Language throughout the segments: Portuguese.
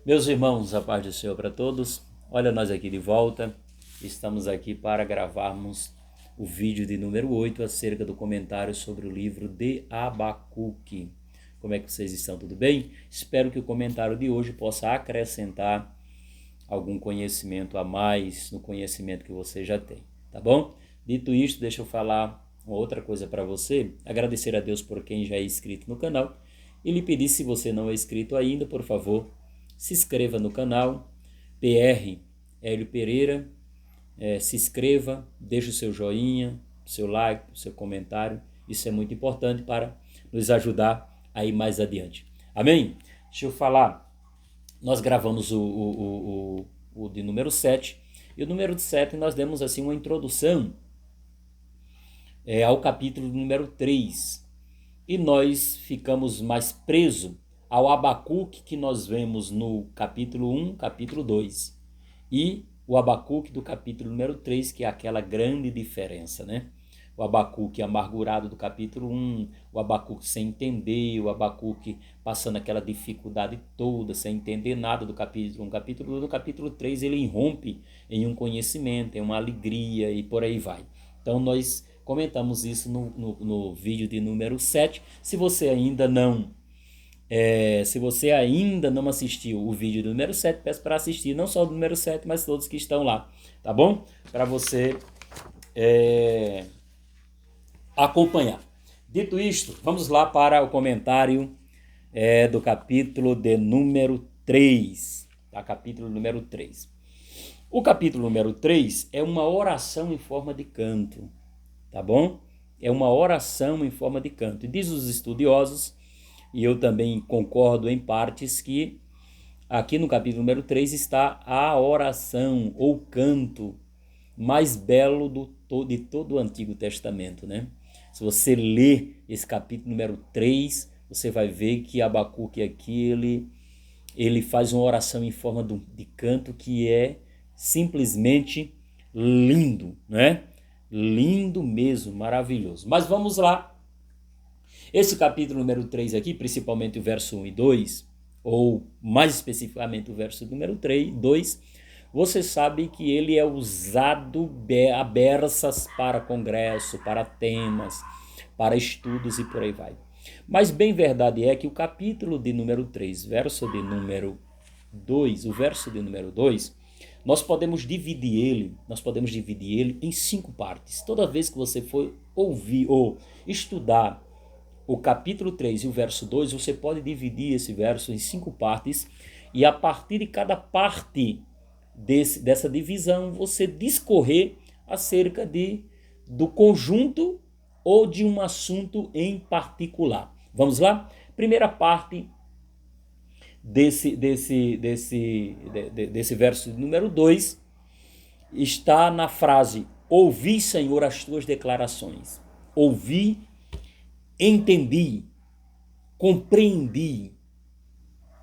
Meus irmãos, a paz do Senhor para todos. Olha nós aqui de volta. Estamos aqui para gravarmos o vídeo de número 8 acerca do comentário sobre o livro de Abacuque. Como é que vocês estão? Tudo bem? Espero que o comentário de hoje possa acrescentar algum conhecimento a mais no conhecimento que você já tem, tá bom? Dito isto, deixa eu falar uma outra coisa para você. Agradecer a Deus por quem já é inscrito no canal e lhe pedir, se você não é inscrito ainda, por favor, se inscreva no canal, PR Hélio Pereira, se inscreva, deixe o seu joinha, seu like, seu comentário, isso é muito importante para nos ajudar a ir mais adiante. Amém? Deixa eu falar, nós gravamos o de número 7, e o número 7 nós demos assim uma introdução ao capítulo número 3, e nós ficamos mais presos ao Abacuque que nós vemos no capítulo 1, capítulo 2, e o Abacuque do capítulo número 3, que é aquela grande diferença, né? O Abacuque amargurado do capítulo 1, o Abacuque sem entender, o Abacuque passando aquela dificuldade toda, sem entender nada do capítulo 1, capítulo 2, do capítulo 3 ele irrompe em um conhecimento, em uma alegria e por aí vai. Então nós comentamos isso no vídeo de número 7. Se você ainda não assistiu o vídeo do número 7, peço para assistir, não só o número 7, mas todos que estão lá, tá bom? Para você acompanhar. Dito isto, vamos lá para o comentário do capítulo de número 3. Tá? Capítulo número 3. O capítulo número 3 é uma oração em forma de canto, tá bom? É uma oração em forma de canto. E diz os estudiosos, e eu também concordo em partes, que aqui no capítulo número 3 está a oração ou canto mais belo de todo o Antigo Testamento, né? Se você ler esse capítulo número 3, você vai ver que Abacuque aqui, ele faz uma oração em forma de canto que é simplesmente lindo, né? Lindo mesmo, maravilhoso. Mas vamos lá. Esse capítulo número 3 aqui, principalmente o verso 1 e 2, ou mais especificamente o verso número 3, 2, você sabe que ele é usado a beças para congresso, para temas, para estudos e por aí vai. Mas bem verdade é que o capítulo de número 3, verso de número 2, o verso de número 2, nós podemos dividir ele em 5 partes. Toda vez que você for ouvir ou estudar o capítulo 3 e o verso 2, você pode dividir esse verso em 5 partes, e a partir de cada parte dessa divisão, você discorrer acerca do conjunto ou de um assunto em particular. Vamos lá? Primeira parte desse verso número 2 está na frase: ouvi, Senhor, as tuas declarações. Ouvi, entendi, compreendi,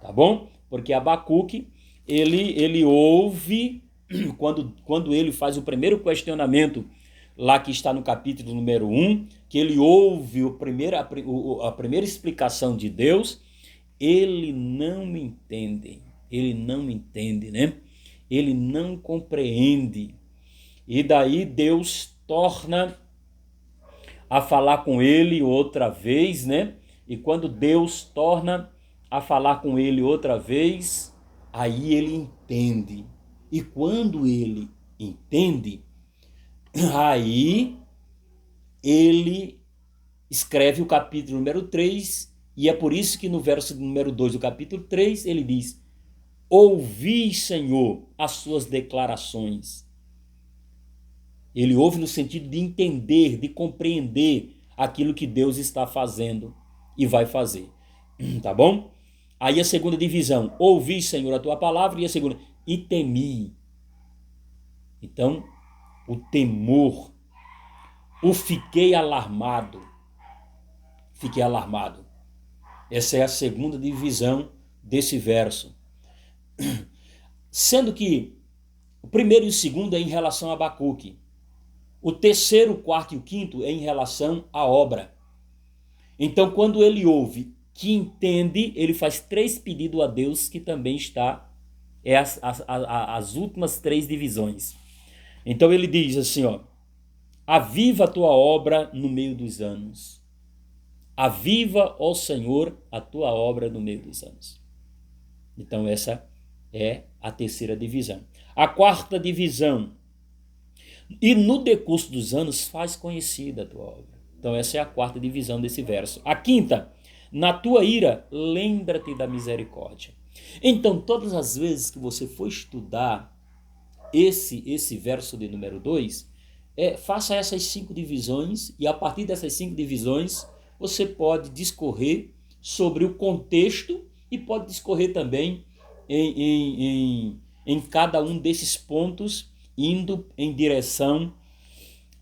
tá bom? Porque Abacuque, ele ouve, quando ele faz o primeiro questionamento, lá que está no capítulo número 1, que ele ouve a primeira explicação de Deus, ele não entende, né? Ele não compreende. E daí Deus torna a falar com ele outra vez, né? E quando Deus torna a falar com ele outra vez, aí ele entende. E quando ele entende, aí ele escreve o capítulo número 3, e é por isso que no verso número 2 do capítulo 3 ele diz: ouvi, Senhor, as suas declarações. Ele ouve no sentido de entender, de compreender aquilo que Deus está fazendo e vai fazer. Tá bom? Aí a segunda divisão: ouvi, Senhor, a tua palavra. E a segunda: e temi. Então, o temor, o fiquei alarmado. Fiquei alarmado. Essa é a segunda divisão desse verso. Sendo que o primeiro e o segundo é em relação a Abacuque. O terceiro, o quarto e o quinto é em relação à obra. Então, quando ele ouve, que entende, ele faz 3 pedidos a Deus que também está é as últimas 3 divisões. Então ele diz assim, ó: aviva a tua obra no meio dos anos. Aviva, ó Senhor, a tua obra no meio dos anos. Então essa é a terceira divisão. A quarta divisão: e no decurso dos anos faz conhecida a tua obra. Então essa é a quarta divisão desse verso. A quinta: na tua ira, lembra-te da misericórdia. Então, todas as vezes que você for estudar esse verso de número 2, faça essas 5 divisões, e a partir dessas 5 divisões, você pode discorrer sobre o contexto e pode discorrer também em cada um desses pontos, indo em direção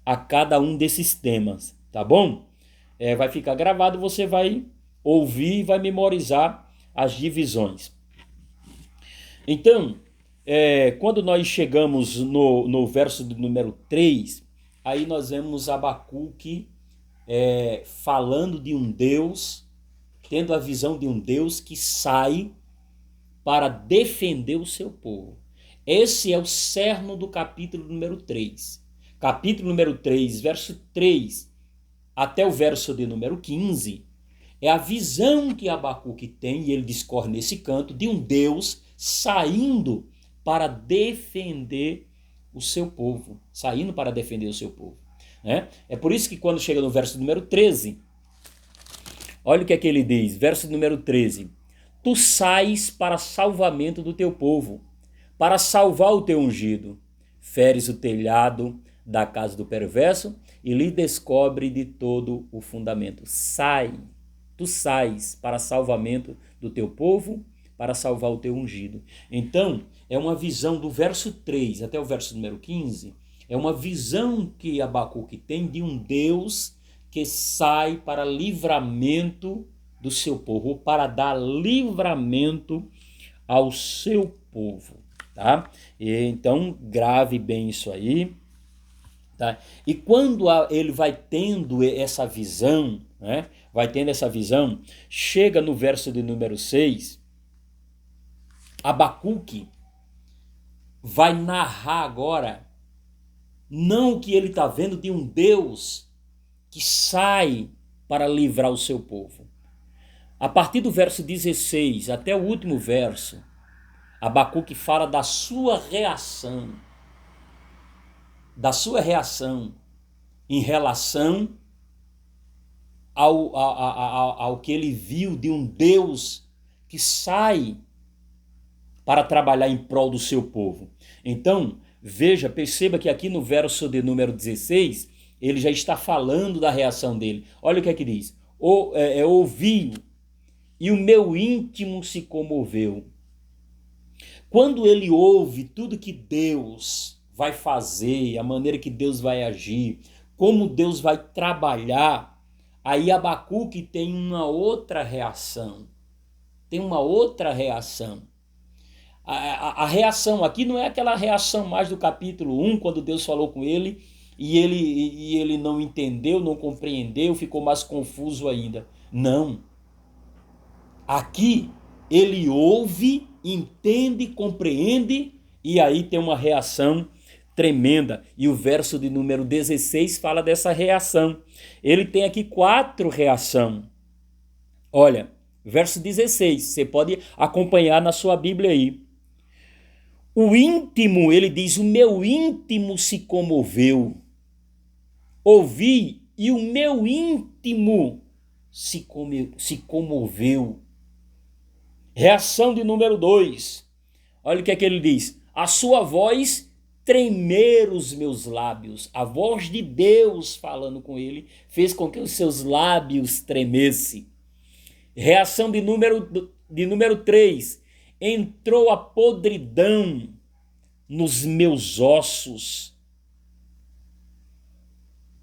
a cada um desses temas, tá bom? Vai ficar gravado, você vai ouvir e vai memorizar as divisões. Então, quando nós chegamos no verso de número 3, aí nós vemos Abacuque falando de um Deus, tendo a visão de um Deus que sai para defender o seu povo. Esse é o cerne do capítulo número 3. Capítulo número 3, verso 3 até o verso de número 15, é a visão que Abacuque tem, e ele discorre nesse canto, de um Deus saindo para defender o seu povo. Saindo para defender o seu povo. É por isso que quando chega no verso número 13, olha o que é que ele diz, verso número 13. Tu sais para salvamento do teu povo, para salvar o teu ungido. Feres o telhado da casa do perverso e lhe descobre de todo o fundamento. Tu sais para salvamento do teu povo, para salvar o teu ungido. Então, é uma visão do verso 3 até o verso número 15, é uma visão que Abacuque tem de um Deus que sai para livramento do seu povo, para dar livramento ao seu povo, tá? Então, grave bem isso aí, tá? E quando ele vai tendo essa visão, chega no verso de número 6, Abacuque vai narrar agora, não o que ele está vendo de um Deus que sai para livrar o seu povo. A partir do verso 16 até o último verso, Abacuque fala da sua reação em relação ao que ele viu de um Deus que sai para trabalhar em prol do seu povo. Então, perceba que aqui no verso de número 16, ele já está falando da reação dele. Olha o que é que diz. Ouvi e o meu íntimo se comoveu. Quando ele ouve tudo que Deus vai fazer, a maneira que Deus vai agir, como Deus vai trabalhar, aí Abacuque tem uma outra reação. A reação aqui não é aquela reação mais do capítulo 1, quando Deus falou com ele e ele não entendeu, não compreendeu, ficou mais confuso ainda. Não. Aqui ele ouve, entende, compreende e aí tem uma reação tremenda. E o verso de número 16 fala dessa reação. Ele tem aqui 4 reações. Olha, verso 16, você pode acompanhar na sua Bíblia aí. O íntimo, ele diz, o meu íntimo se comoveu. Ouvi e o meu íntimo se comoveu. Reação de número 2. Olha o que é que ele diz. A sua voz tremer os meus lábios. A voz de Deus falando com ele fez com que os seus lábios tremessem. Reação de número 3. Entrou a podridão nos meus ossos.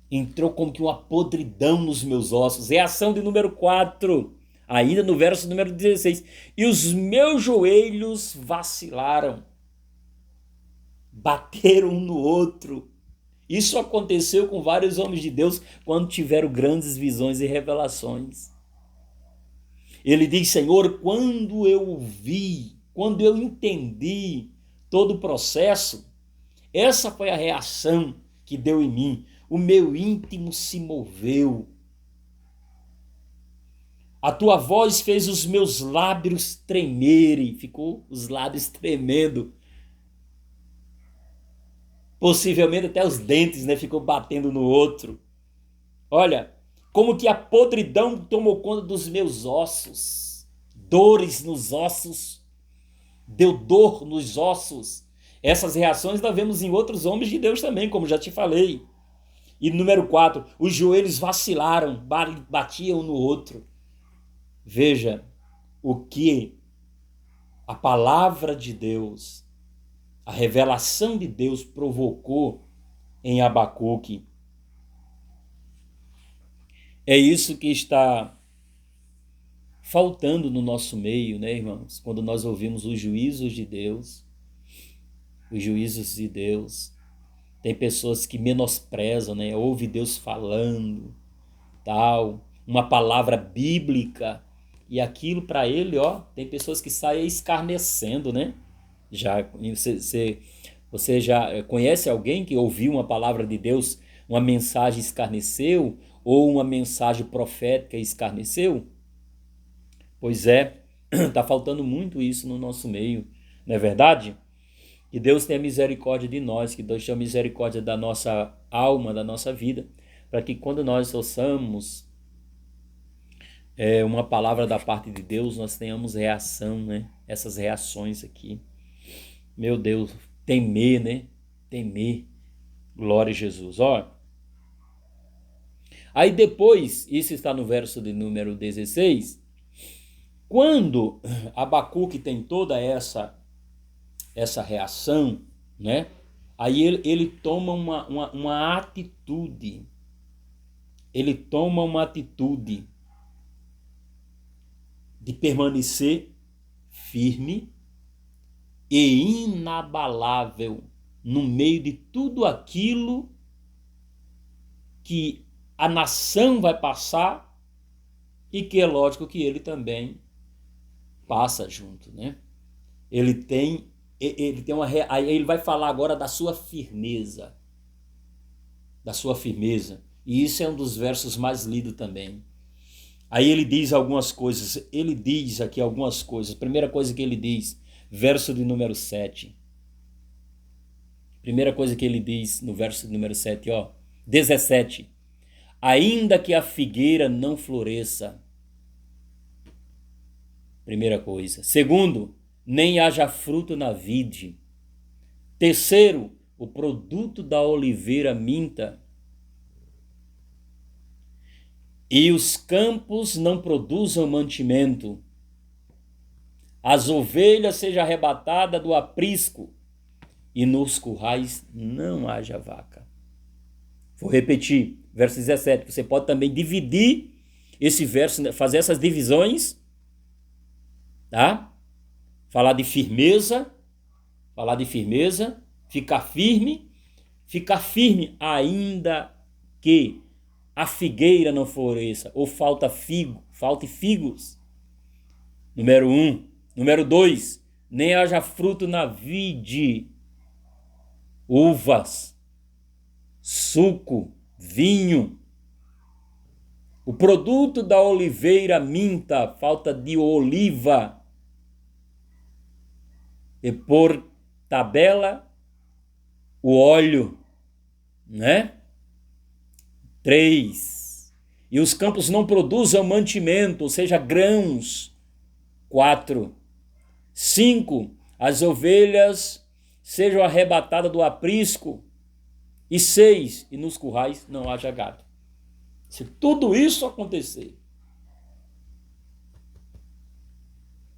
Entrou como que uma podridão nos meus ossos. Reação de número 4. Ainda no verso número 16. E os meus joelhos vacilaram. Bateram um no outro. Isso aconteceu com vários homens de Deus quando tiveram grandes visões e revelações. Ele diz, Senhor, quando eu vi quando eu entendi todo o processo, essa foi a reação que deu em mim. O meu íntimo se moveu. A tua voz fez os meus lábios tremerem. Ficou os lábios tremendo. Possivelmente até os dentes, né? Ficou batendo no outro. Olha, como que a podridão tomou conta dos meus ossos. Dores nos ossos. Deu dor nos ossos. Essas reações nós vemos em outros homens de Deus também, como já te falei. E número 4, os joelhos vacilaram, batiam um no outro. Veja o que a palavra de Deus, a revelação de Deus provocou em Abacuque. É isso que está faltando no nosso meio, né, irmãos? Quando nós ouvimos os juízos de Deus, tem pessoas que menosprezam, né? Ouve Deus falando, tal, uma palavra bíblica, e aquilo para ele, ó, tem pessoas que saem escarnecendo, né? Você já conhece alguém que ouviu uma palavra de Deus, uma mensagem escarneceu, ou uma mensagem profética escarneceu? Pois é, está faltando muito isso no nosso meio, não é verdade? Que Deus tenha misericórdia de nós, que Deus tenha misericórdia da nossa alma, da nossa vida, para que quando nós ouçamos uma palavra da parte de Deus, nós tenhamos reação, né? Essas reações aqui. Meu Deus, temer, né? Temer. Glória a Jesus. Ó. Aí depois, isso está no verso de número 16, quando Abacuque tem toda essa reação, né? Aí ele toma uma atitude. Ele toma uma atitude de permanecer firme e inabalável no meio de tudo aquilo que a nação vai passar e que é lógico que ele também passa junto, né? Ele tem aí ele vai falar agora da sua firmeza. Da sua firmeza. E isso é um dos versos mais lidos também. Aí ele diz algumas coisas. Ele diz aqui algumas coisas. Primeira coisa que ele diz, verso de número 7. Primeira coisa que ele diz no verso de número 7, ó. 17. Ainda que a figueira não floresça. Primeira coisa. Segundo, nem haja fruto na vide. Terceiro, o produto da oliveira minta. E os campos não produzam mantimento. As ovelhas sejam arrebatadas do aprisco, e nos currais não haja vaca. Vou repetir, verso 17. Você pode também dividir esse verso, fazer essas divisões, tá? Falar de firmeza, ficar firme ainda que a figueira não floresça, ou falte figos. Número 1. Número 2, nem haja fruto na vide, uvas, suco, vinho. O produto da oliveira minta, falta de oliva. E por tabela, o óleo, né? 3. E os campos não produzam mantimento, ou seja, grãos. 4. 5. As ovelhas sejam arrebatadas do aprisco. E 6. E nos currais não haja gado. Se tudo isso acontecer,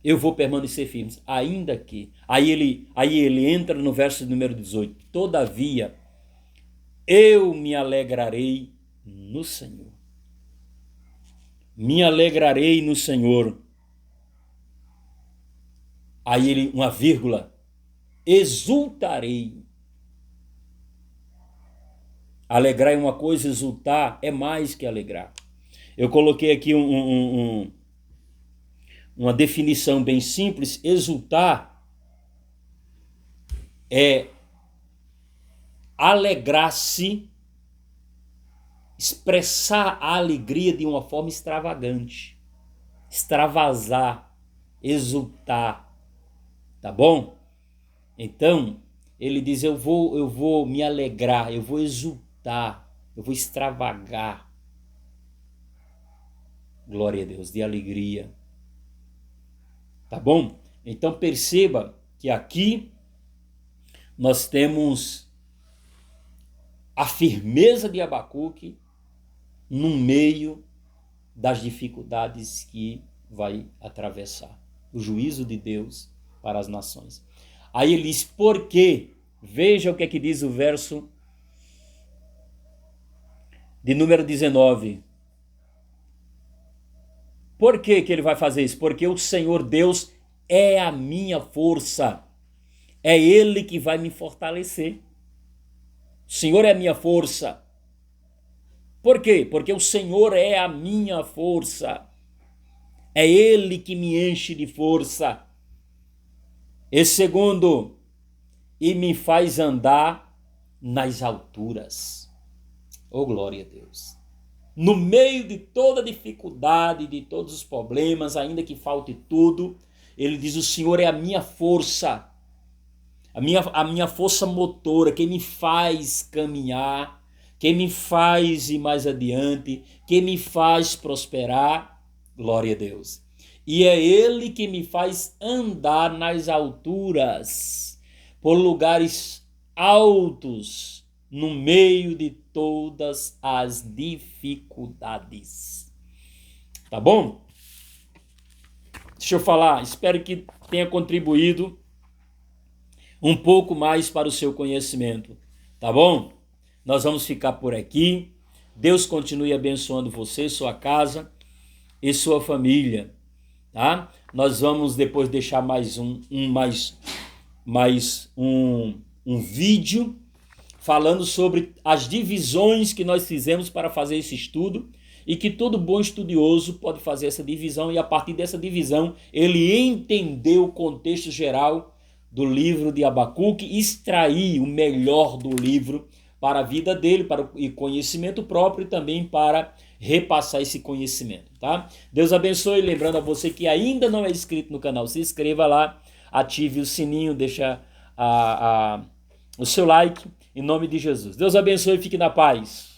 eu vou permanecer firme, ainda que. Aí ele entra no verso número 18. Todavia, eu me alegrarei no Senhor. Me alegrarei no Senhor. Aí ele, uma vírgula, exultarei. Alegrar é uma coisa, exultar é mais que alegrar. Eu coloquei aqui uma definição bem simples, exultar é alegrar-se, expressar a alegria de uma forma extravagante, extravasar, exultar, tá bom? Então, ele diz, eu vou me alegrar, eu vou exultar, eu vou extravagar. Glória a Deus, de alegria. Tá bom? Então perceba que aqui nós temos a firmeza de Abacuque no meio das dificuldades que vai atravessar. O juízo de Deus para as nações. Aí ele diz, por quê? Veja o que é que diz o verso de número 19. Por que que ele vai fazer isso? Porque o Senhor Deus é a minha força. É Ele que vai me fortalecer. O Senhor é a minha força. Por quê? Porque o Senhor é a minha força. É Ele que me enche de força. E segundo, e me faz andar nas alturas. Oh, glória a Deus. No meio de toda dificuldade, de todos os problemas, ainda que falte tudo, ele diz, o Senhor é a minha força, a minha força motora, quem me faz caminhar, quem me faz ir mais adiante, quem me faz prosperar, glória a Deus. E é Ele que me faz andar nas alturas, por lugares altos, no meio de todas as dificuldades. Tá bom? Deixa eu falar, espero que tenha contribuído um pouco mais para o seu conhecimento. Tá bom? Nós vamos ficar por aqui. Deus continue abençoando você, sua casa e sua família. Tá? Nós vamos depois deixar mais um vídeo falando sobre as divisões que nós fizemos para fazer esse estudo e que todo bom estudioso pode fazer essa divisão e a partir dessa divisão ele entender o contexto geral do livro de Abacuque, extrair o melhor do livro para a vida dele, para o conhecimento próprio e também para repassar esse conhecimento, tá? Deus abençoe, lembrando a você que ainda não é inscrito no canal, se inscreva lá, ative o sininho, deixa o seu like, em nome de Jesus. Deus abençoe e fique na paz.